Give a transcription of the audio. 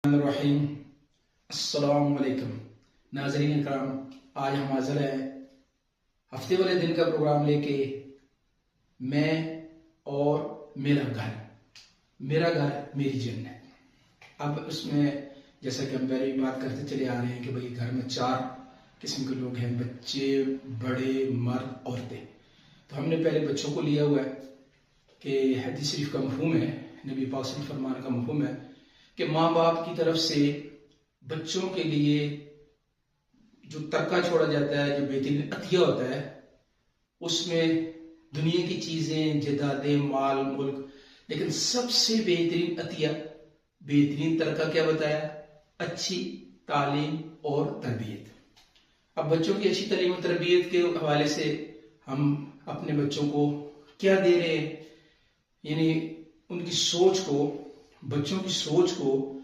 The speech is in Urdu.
الرحیم السلام علیکم ناظرین کرام، آج ہم حاضر ہیں ہفتے والے دن کا پروگرام لے کے میں اور میرا گھر میری جنت۔ اب اس میں جیسا کہ ہم پہلے بھی بات کرتے چلے آ رہے ہیں کہ بھئی گھر میں 4 قسم کے لوگ ہیں، بچے، بڑے، مرد، عورتیں۔ تو ہم نے پہلے بچوں کو لیا ہوا ہے کہ حدیث شریف کا مفہوم ہے، نبی پاک صلی اللہ علیہ وسلم فرمان کا مفہوم ہے کہ ماں باپ کی طرف سے بچوں کے لیے جو ترکہ چھوڑا جاتا ہے، جو بہترین عطیہ ہوتا ہے، اس میں دنیا کی چیزیں، جائیدادیں، مال، ملک، لیکن سب سے بہترین عطیہ، بہترین ترکہ کیا بتایا؟ اچھی تعلیم اور تربیت۔ اب بچوں کی اچھی تعلیم اور تربیت کے حوالے سے ہم اپنے بچوں کو کیا دے رہے ہیں، یعنی ان کی سوچ کو، بچوں کی سوچ کو